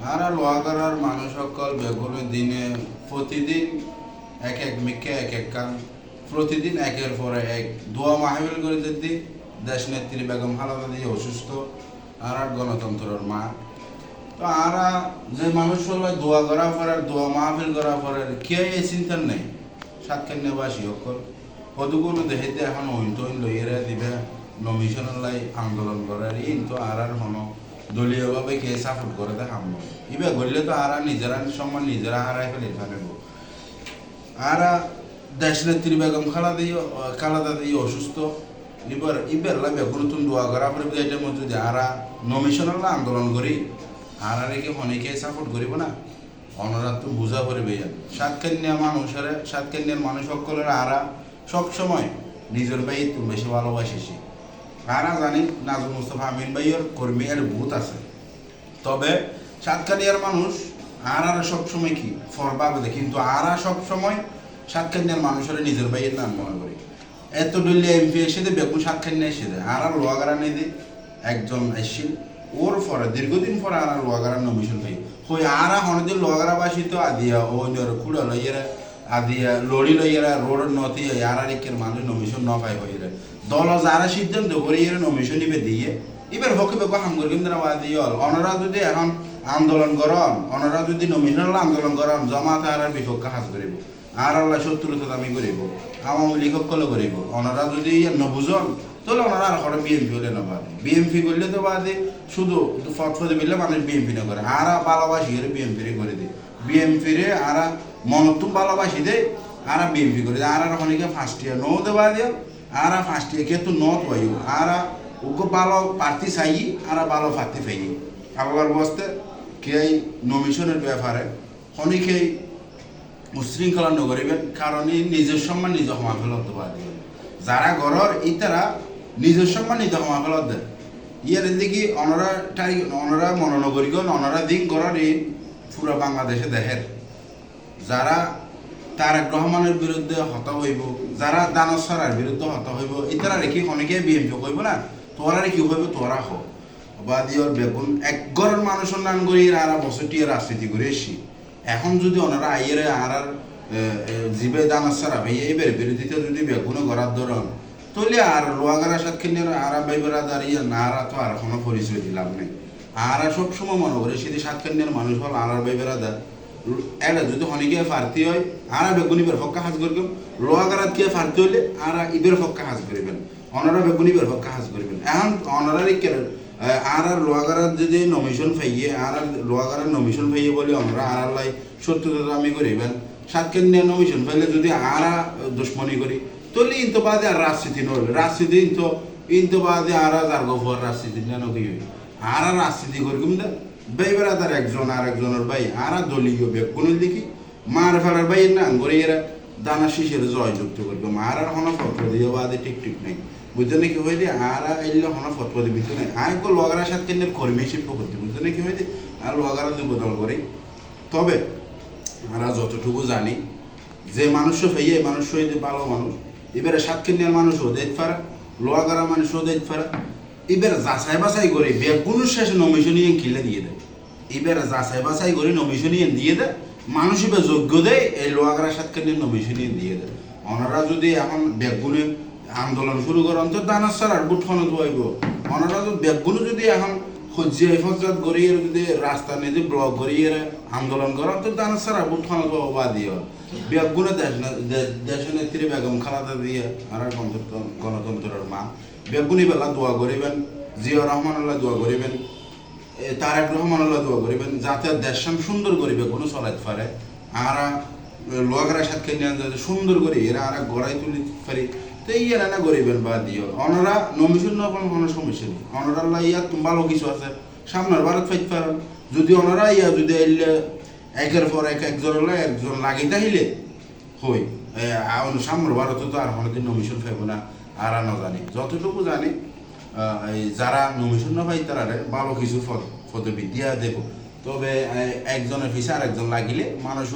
আর লোহাগড়ার মানুষ সকল বেগুনের দিনে প্রতিদিন এক এক মিকে এক এক কান প্রতিদিন একের পরে এক দোয়া মাহফিল করে যদি দেশ নেত্রী বেগম খালেদা জিয়া অসুস্থ আর গণতন্ত্রের মা তো আরা যে মানুষ হলো দোয়া করা পড়ার দোয়া মাহফিল করা পড়ার কে এই চিন্তার নেই সাতক্ষীরাবাসী সকল কতগুলো দেখিতে এখন অইন লইয়েরা দিবে নমিশনের লাই আন্দোলন করার ইন তো আর হনো দলীয়ভাবে কে সাপোর্ট করে দেখাম ইবে গড়লে তো আর নিজেরা সম্মান নিজেরা হারাই ফেলে থাকব আর দেশ নেত্রী বেগম খালেদা জিয়া অসুস্থ ইবার লাগে গুরুত্ব দোয়া করা পরে এটার মধ্যে যদি আর নমিশনের আন্দোলন করি আর কি অনেকে সাপোর্ট করিব না অনরা তো বুঝা পড়বে সাতক্ষীরার মানুষ সকলের আরা সবসময় নিজের ভাই একটু বেশি ভালোবাসিছি আরা জানি নাজমুল মুস্তফা আমিন ভাইয়ের কর্মী এর বহুত আছে তবে সাতক্ষীরার মানুষ আর সবসময় কি ফরবাবে কিন্তু আরা সবসময় সাতক্ষীরার মানুষের নিজের ভাইয়ের নাম মনে করি এত ডলি এমপি এসে দে বেগুন সাতক্ষীরা এসে দেয় আর লোহাগাড়া নিয়ে দিই একজন এসছিল ওর পরে দীর্ঘদিন পরে আর লোহাগাড়ার নমিশন পাই হই আর অনেকদিন লোহাগাড়াবাসী তো আদিয়া ওই কুড়া লইয়েরা আদিয়া লড়ি লইয়েরা রোড নথি আর একের মানুষ নমিশন ন পাই হইরে দল যারা সিদ্ধান্ত করে এর নমিশন নিবে দিয়ে এবার হকে বেগো হাম করে কিন্তু দিয়ল অনরা যদি এখন আন্দোলন করন অনরা যদি নমিশনাল আন্দোলন করন জমাত আর বিপক্ষে হাজ করিব আর আল্লাহ শত্রুতা দামি করিব আওয়ামী লীগ সকলে করিব অনরা যদি নবুজন তাহলে ওনারা আর করে বিএমপি হলে না বাদে বিএমপি করলে তো বাদে শুধু ফটফটে বললে মানুষ বিএমপি না করে আর ভালোবাসি এর বিএমপি করে দেয় বিএমপি রে আর মনতুম ভালোবাসি দেয় আর বিএমপি করে দেয় আর অনেকে ফার্স্ট ইয়ার নো দেওয়া দিয়ে আর ফার্স্ট ইয়ার কিন্তু নত হইব আর ওকে ভালো প্রার্থী চাই আর ভালো প্রার্থী পাই আবার বসতে কে নমিশনের ব্যাপারে অনেকেই উশৃঙ্খলা নগরিবেন কারণ নিজের সম্মান নিজে ক্ষমা ফেলতে পারে যারা ঘরের ইতারা নিজের সম্মান নিজে ক্ষমা ফেলত দেয় ইয়ার দেখি অনরা মনোনগরীগণ অনরা দিন ঘরের এই পুরো বাংলাদেশে দেখের যারা তারেক রহমানের বিরুদ্ধে হত হইব যারা দানব সরার বিরুদ্ধে হত হইব ইতারা রেখে অনেকে বিএমপি কইব না তোরা রেখে হইব তোরা হোক বা দিওর বেগুন এক ঘরের মানুষের নাম করি আর বছরটি রাজনীতি করে এসি এখন যদি ওনারা আইয়ের আর জিবে দানা সারা ভাই এইবার বিরোধিতা যদি বেগুনে করার ধরন তাহলে আর লোহাগাড়া সাতক্ষীরার আর ভাইবেরা দাঁড়িয়ে না আর তো আর কোনো পরিচয় দিলাম নেই আর সবসময় মনে করে সেটি সাতক্ষীরার মানুষ হল আর ভাইবেরা দা এটা যদি অনেকে ফার্তি হয় আর বেগুনি বের পক্ষে হাজ করবেন লোহাগাড়াত কে ফার্তি হলে আর ইবের পক্ষে হাজ করবেন অনারা বেগুনি বের পক্ষে হাজ করবেন এখন অনারারই আর লোহাগাড়ার যদি নমিশন পাইয়ে আর লোহাগাড়ার নমিশন পাইয়ে বলে আমরা আর লাই শত্রুতা আমি করিবেন সাতক্ষীরা নমিশন পাইলে যদি আর দুশ্মনী করি তাহলে ইনতো বাদে আর রাজনীতি নইলে রাজনীতি ইনতো বাদে আর যার গফর রাজনীতি নেন কি আর রাজনীতি করি কিন্তু ভাইবেরা তার একজন আর একজনের ভাই আর দলীয় বেগুনের দেখি মার ফেলার ভাই না করে এরা দানা শিশের জয় যুক্ত করবে মার আর হন ফটো দিয়ে বাদে ঠিক নেই বুঝতে নাকি হয়ে দিয়ে আর এলে হন ফটো দিবি তো নাই আর একটু লোহাগাড়ার সাথে কর্মী শিল্প করতে বুঝতে নাকি হয়ে দিয়ে আর লোহাগাড়া দিয়ে বদল করি তবে আমরা যতটুকু জানি যে মানুষ হইয়ে মানুষ হয়ে ভালো মানুষ এবারে সাতক্ষীরার মানুষও দেখতে পারে লোহাগাড়া মানুষও দেখতে পারে এবারে যাচাই বাছাই করে বেগুনের শেষে নমিশনিয়ে কিলে দিয়ে দেয় এবারে যাচাই বাছাই করে নমিশনিয়ে দিয়ে দেয় মানুষ এবার যোগ্য দেয় এই লোহাগাড়া সাতক্ষীরার নমিশনিয়ে দিয়ে দেয় ওনারা যদি এখন বেগুনে আন্দোলন শুরু করেন তো দানার সার বুট ফোনে ধোয়াইব ওনারা যদি বেগুনে যদি এখন সজ্জিয়া হেফাজত গড়িয়ে যদি রাস্তা নিয়ে ব্লক গড়িয়ে আন্দোলন করেন তো দানার সার বুট ফোনে ধোয়া বা দিয়ে বেগুনে দেশ নেত্রী বেগম খালেদা জিয়া আর গণতন্ত্রের মা বেগুনি বেলা দোয়া করিবেন জিয়া রহমান আল্লাহ দোয়া করিবেন তারেক রহমান আল্লাহ দোয়া করিবেন যাতে দেশান সুন্দর করিবে কোনো চলাইতে পারে আর লোহাগাড়া সাতক্ষীরা যাতে সুন্দর করি এরা আর গড়াই তুলি পারি তো ইয়ে না করিবেন বা দিও অনরা নমিশন না কোনো সমস্যা নেই অনরা ইয়া ভালো কিছু আছে সামনের ভারত ফাইতে পারেন যদি অনরা ইয়া যদি আইলে একের পর একজন লাগিতে আহিলে হই সামনের ভারতে তো আর অনেকদিন নমিশন পাইব না আর না জানি যতটুকু জানি যারা নমিশন না পাই তারা ভালো কিছু পদবি দিয়া দেব তবে একজনের পিছিয়ে আর একজন লাগিলে মানুষ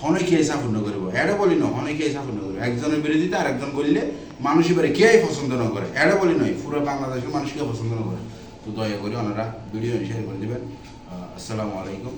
অনেকে সাফল্য করবো এটা বলি না অনেকেই সাফল্য করবো একজনের বিরোধিতা আর একজন করলে মানুষ এবারে কে পছন্দ না করে এটা বলি নয় পুরো বাংলাদেশের মানুষ কে পছন্দ না করে তো দয়া করে ওনারা ভিডিও শেয়ার করে দেবেন আসসালামু আলাইকুম।